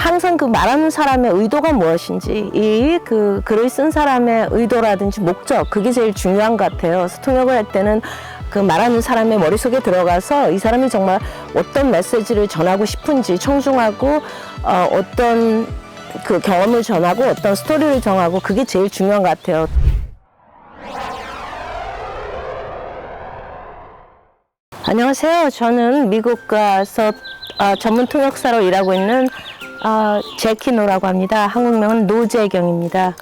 항상 그 말하는 사람의 의도가 무엇인지, 이 그 글을 쓴 사람의 의도라든지 목적, 그게 제일 중요한 것 같아요. 그래서 통역을 할 때는 그 말하는 사람의 머릿속에 들어가서 이 사람이 정말 어떤 메시지를 전하고 싶은지 청중하고 어떤 그 경험을 전하고 어떤 스토리를 정하고, 그게 제일 중요한 것 같아요. 안녕하세요. 저는 미국 가서 전문 통역사로 일하고 있는 제키노라고 합니다. 한국명은 노재경입니다.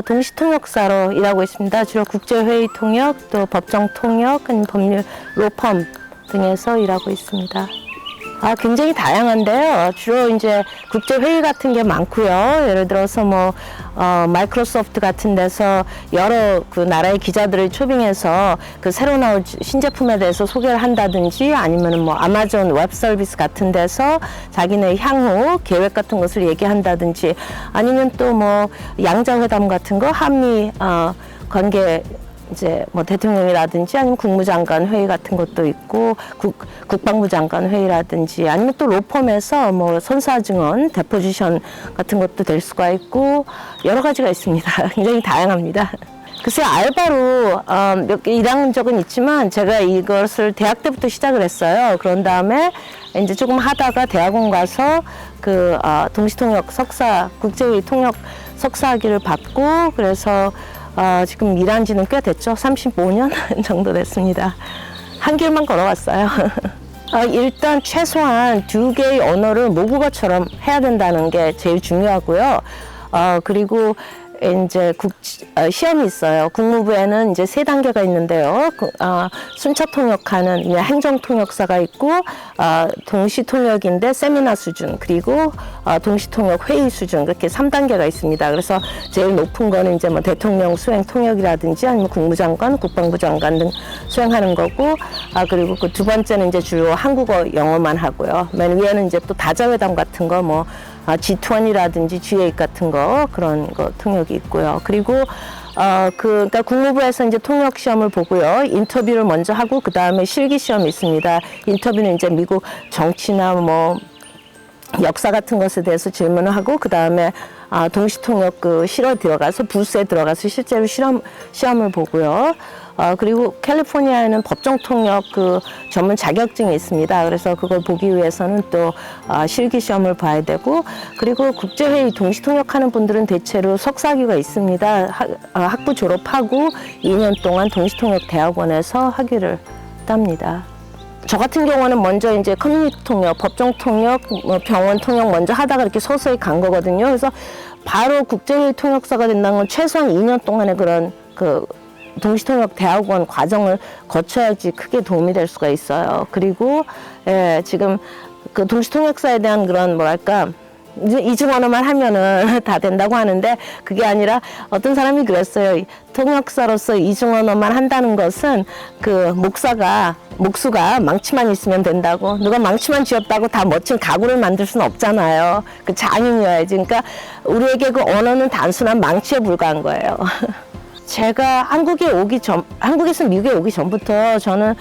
동시 통역사로 일하고 있습니다. 주로 국제회의 통역, 또 법정 통역, 법률 로펌 등에서 일하고 있습니다. 굉장히 다양한데요. 주로 이제 국제회의 같은 게 많고요. 예를 들어서 마이크로소프트 같은 데서 여러 그 나라의 기자들을 초빙해서 그 새로 나올 신제품에 대해서 소개를 한다든지, 아니면 아마존 웹 서비스 같은 데서 자기네 향후 계획 같은 것을 얘기한다든지, 아니면 또 양자회담 같은 거, 한미 관계 이제 대통령이라든지 아니면 국무장관 회의 같은 것도 있고, 국방부 장관 회의라든지, 아니면 또 로펌에서 선사 증언 데포지션 같은 것도 될 수가 있고, 여러 가지가 있습니다. 굉장히 다양합니다. 글쎄, 알바로 몇 개 일한 적은 있지만 제가 이것을 대학 때부터 시작을 했어요. 그런 다음에 이제 조금 하다가 대학원 가서 그 동시통역 석사, 국제회의 통역 석사학위를 받고, 그래서 지금 일한 지는 꽤 됐죠. 35년 정도 됐습니다. 한 길만 걸어왔어요. 일단 최소한 2개의 언어를 모국어처럼 해야 된다는 게 제일 중요하고요. 그리고 이제 시험이 있어요. 국무부에는 이제 3단계가 있는데요. 순차 통역하는 행정 통역사가 있고, 동시 통역인데 세미나 수준, 그리고 동시 통역 회의 수준, 그렇게 3단계가 있습니다. 그래서 제일 높은 거는 이제 대통령 수행 통역이라든지 아니면 국무장관, 국방부 장관 등 수행하는 거고, 그리고 그 2번째는 이제 주로 한국어, 영어만 하고요. 맨 위에는 이제 또 다자회담 같은 거 G20이라든지 G8 같은 거, 그런 거 통역이 있고요. 그리고 그러니까 국무부에서 이제 통역 시험을 보고요. 인터뷰를 먼저 하고 그 다음에 실기 시험이 있습니다. 인터뷰는 이제 미국 정치나 역사 같은 것에 대해서 질문을 하고, 그 다음에 동시 통역 실어 들어가서 부스에 들어가서 실제로 시험을 보고요. 그리고 캘리포니아에는 법정 통역 전문 자격증이 있습니다. 그래서 그걸 보기 위해서는 또 실기 시험을 봐야 되고, 그리고 국제회의 동시 통역하는 분들은 대체로 석사학위가 있습니다. 학부 졸업하고 2년 동안 동시 통역 대학원에서 학위를 땁니다. 저 같은 경우는 먼저 이제 커뮤니티 통역, 법정 통역, 병원 통역 먼저 하다가 이렇게 서서히 간 거거든요. 그래서 바로 국제회의 통역사가 된다는 건 최소한 2년 동안의 그런 동시통역 대학원 과정을 거쳐야지 크게 도움이 될 수가 있어요. 그리고 지금 그 동시통역사에 대한 그런 이중 언어만 하면은 다 된다고 하는데, 그게 아니라 어떤 사람이 그랬어요. 통역사로서 이중 언어만 한다는 것은 그 목수가 망치만 있으면 된다고. 누가 망치만 쥐었다고 다 멋진 가구를 만들 수는 없잖아요. 그 장인이어야지. 그러니까 우리에게 그 언어는 단순한 망치에 불과한 거예요. 제가 한국에서 미국에 오기 전부터 저는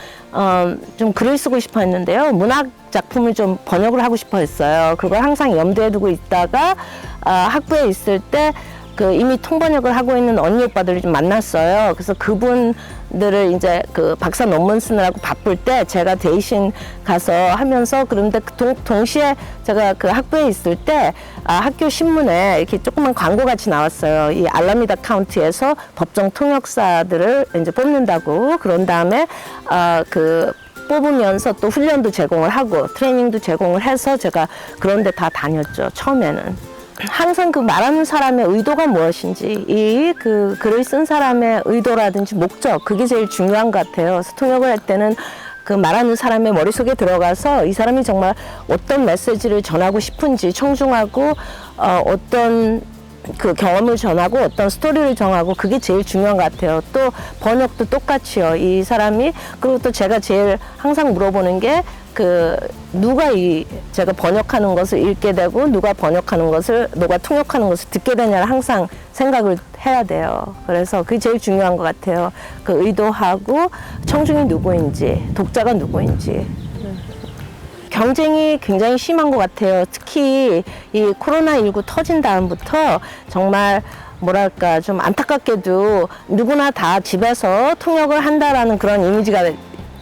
좀 글을 쓰고 싶어 했는데요. 문학 작품을 좀 번역을 하고 싶어 했어요. 그걸 항상 염두에 두고 있다가 학부에 있을 때 이미 통번역을 하고 있는 언니 오빠들을 좀 만났어요. 그래서 그분들을 이제 박사 논문 쓰느라고 바쁠 때 제가 대신 가서 하면서, 그런데 동시에 제가 학부에 있을 때 학교 신문에 이렇게 조그만 광고 같이 나왔어요. 이 알라미다 카운티에서 법정 통역사들을 이제 뽑는다고. 그런 다음에 뽑으면서 또 훈련도 제공을 하고 트레이닝도 제공을 해서 제가 그런 데 다 다녔죠, 처음에는. 항상 그 말하는 사람의 의도가 무엇인지, 이 글을 쓴 사람의 의도라든지 목적, 그게 제일 중요한 것 같아요. 그래서 통역을 할 때는 그 말하는 사람의 머릿속에 들어가서 이 사람이 정말 어떤 메시지를 전하고 싶은지 청중하고 어떤 그 경험을 전하고 어떤 스토리를 정하고, 그게 제일 중요한 것 같아요. 또 번역도 똑같이요. 이 사람이, 그리고 또 제가 제일 항상 물어보는 게 누가 제가 번역하는 것을 읽게 되고 누가 통역하는 것을 듣게 되냐를 항상 생각을 해야 돼요. 그래서 그게 제일 중요한 것 같아요. 의도하고 청중이 누구인지, 독자가 누구인지. 경쟁이 굉장히 심한 것 같아요. 특히 이 코로나19 터진 다음부터 정말 뭐랄까 좀 안타깝게도 누구나 다 집에서 통역을 한다라는 그런 이미지가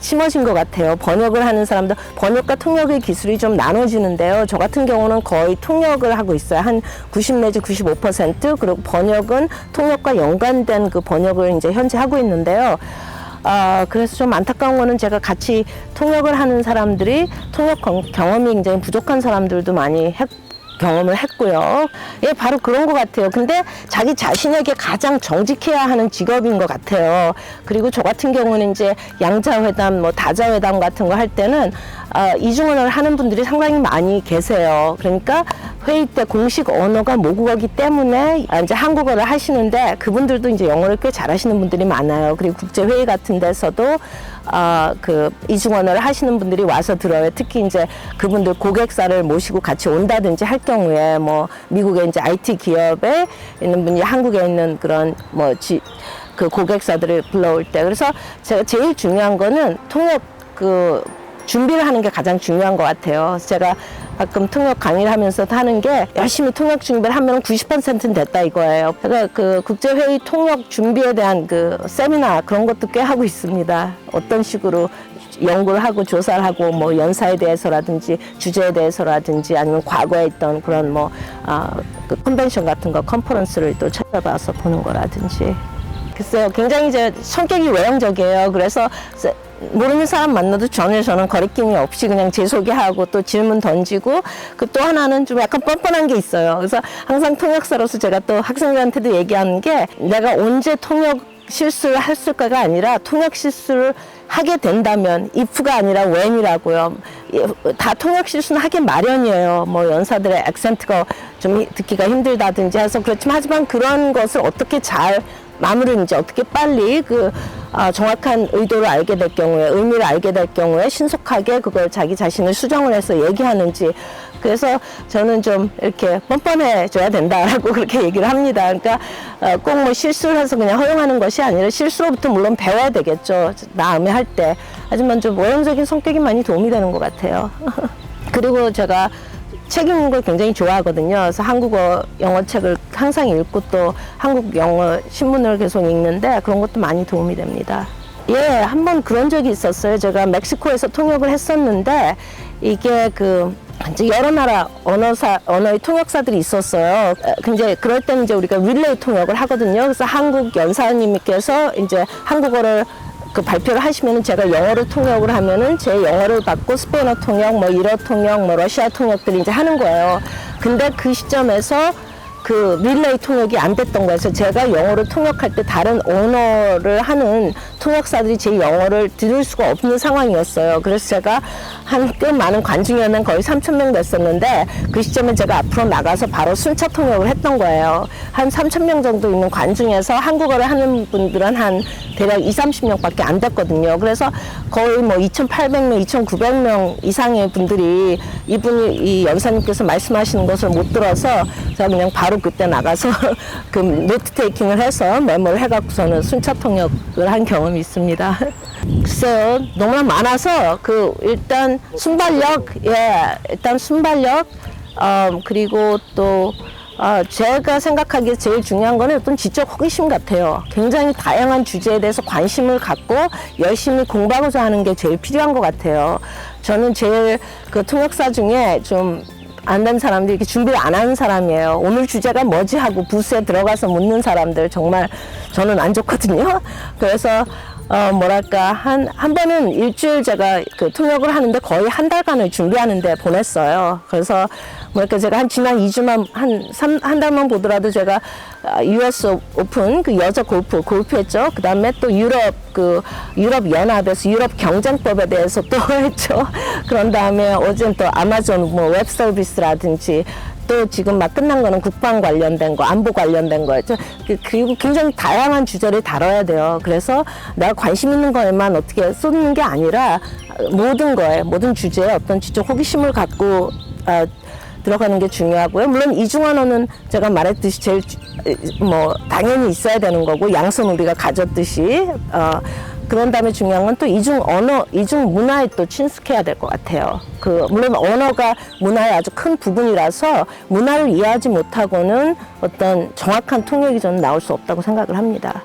심어진 것 같아요. 번역을 하는 사람들, 번역과 통역의 기술이 좀 나눠지는데요. 저 같은 경우는 거의 통역을 하고 있어요. 한 90 내지 95%, 그리고 번역은 통역과 연관된 그 번역을 이제 현재 하고 있는데요. 그래서 좀 안타까운 거는 제가 같이 통역을 하는 사람들이 통역 경험이 굉장히 부족한 사람들도 많이 경험을 했고요. 예, 바로 그런 것 같아요. 근데 자기 자신에게 가장 정직해야 하는 직업인 것 같아요. 그리고 저 같은 경우는 이제 양자회담, 뭐 다자회담 같은 거 할 때는 이중언어를 하는 분들이 상당히 많이 계세요. 그러니까 회의 때 공식 언어가 모국어기 때문에 이제 한국어를 하시는데 그분들도 이제 영어를 꽤 잘하시는 분들이 많아요. 그리고 국제 회의 같은 데서도 그 이중언어를 하시는 분들이 와서 들어요. 특히 이제 그분들 고객사를 모시고 같이 온다든지 할 경우에 뭐 미국의 이제 IT 기업에 있는 분이 한국에 있는 그런 그 고객사들을 불러올 때, 그래서 제가 제일 중요한 거는 통역 그 준비를 하는 게 가장 중요한 것 같아요. 제가 가끔 통역 강의를 하면서 하는 게 열심히 통역 준비를 하면 90%는 됐다 이거예요. 그러니까 그 국제회의 통역 준비에 대한 그 세미나 그런 것도 꽤 하고 있습니다. 어떤 식으로 연구를 하고 조사를 하고 뭐 연사에 대해서라든지 주제에 대해서라든지 아니면 과거에 있던 그런 그 컨벤션 같은 거 컨퍼런스를 또 찾아봐서 보는 거라든지. 글쎄요, 굉장히 이제 성격이 외향적이에요. 그래서 모르는 사람 만나도 저는 거리낌이 없이 그냥 제 소개하고 또 질문 던지고, 그 또 하나는 좀 약간 뻔뻔한 게 있어요. 그래서 항상 통역사로서 제가 또 학생들한테도 얘기하는 게, 내가 언제 통역 실수를 했을까가 아니라 통역 실수를 하게 된다면 if가 아니라 when이라고요. 다 통역 실수는 하기 마련이에요. 뭐 연사들의 액센트가 좀 듣기가 힘들다든지 해서 그렇지만, 하지만 그런 것을 어떻게 잘 마무리를 이제 어떻게 빨리 정확한 의도를 알게 될 경우에, 의미를 알게 될 경우에 신속하게 그걸 자기 자신을 수정을 해서 얘기하는지. 그래서 저는 좀 이렇게 뻔뻔해져야 된다라고 그렇게 얘기를 합니다. 그러니까 꼭 뭐 실수를 해서 그냥 허용하는 것이 아니라 실수로부터 물론 배워야 되겠죠. 다음에 할 때. 하지만 좀 외향적인 성격이 많이 도움이 되는 것 같아요. 그리고 제가 책 읽는 걸 굉장히 좋아하거든요. 그래서 한국어, 영어 책을 항상 읽고 또 한국 영어 신문을 계속 읽는데 그런 것도 많이 도움이 됩니다. 예, 한번 그런 적이 있었어요. 제가 멕시코에서 통역을 했었는데, 이게 이제 여러 나라 언어의 통역사들이 있었어요. 근데 그럴 때는 이제 우리가 릴레이 통역을 하거든요. 그래서 한국 연사님께서 이제 한국어를 발표를 하시면은 제가 영어로 통역을 하면은 제 영어를 받고 스페인어 통역, 뭐 일어 통역, 뭐 러시아 통역들이 이제 하는 거예요. 근데 그 시점에서 그 릴레이 통역이 안 됐던 거예요. 그래서 제가 영어를 통역할 때 다른 언어를 하는 통역사들이 제 영어를 들을 수가 없는 상황이었어요. 그래서 제가 꽤 많은 관중이었는 거의 3,000명 됐었는데, 그 시점에 제가 앞으로 나가서 바로 순차 통역을 했던 거예요. 한 3,000명 정도 있는 관중에서 한국어를 하는 분들은 한 대략 20-30명밖에 안 됐거든요. 그래서 거의 뭐 2,800명, 2,900명 이상의 분들이 이 연사님께서 말씀하시는 것을 못 들어서 제가 그냥 바로 그때 나가서 그 노트 테이킹을 해서 메모를 해갖고서는 순차 통역을 한 경험이 있습니다. 글쎄요, 너무나 많아서 일단 순발력, 그리고 또 제가 생각하기에 제일 중요한 거는 어떤 지적 호기심 같아요. 굉장히 다양한 주제에 대해서 관심을 갖고 열심히 공부하고자 하는 게 제일 필요한 것 같아요. 저는 제일 통역사 중에 좀 안 된 사람들이 이렇게 준비를 안 하는 사람이에요. 오늘 주제가 뭐지 하고 부스에 들어가서 묻는 사람들 정말 저는 안 좋거든요. 그래서 뭐랄까 한 번은 일주일 제가 통역을 하는데 거의 한 달간을 준비하는데 보냈어요. 그래서 뭐랄까 제가 지난 2주만 한 달만 보더라도 제가 US 오픈 여자 골프했죠. 그 다음에 또 유럽 연합에서 유럽 경쟁법에 대해서 또 했죠. 그런 다음에 어제는 또 아마존 웹 서비스라든지, 또 지금 막 끝난 거는 국방 관련된 거, 안보 관련된 거였죠. 그리고 굉장히 다양한 주제를 다뤄야 돼요. 그래서 내가 관심 있는 거에만 어떻게 쏟는 게 아니라 모든 주제에 어떤 지적 호기심을 갖고 들어가는 게 중요하고요. 물론 이중언어는 제가 말했듯이 제일 당연히 있어야 되는 거고, 양손 우리가 가졌듯이 그런 다음에 중요한 건 또 이중 언어, 이중 문화에 또 친숙해야 될 것 같아요. 물론 언어가 문화의 아주 큰 부분이라서 문화를 이해하지 못하고는 어떤 정확한 통역이 저는 나올 수 없다고 생각을 합니다.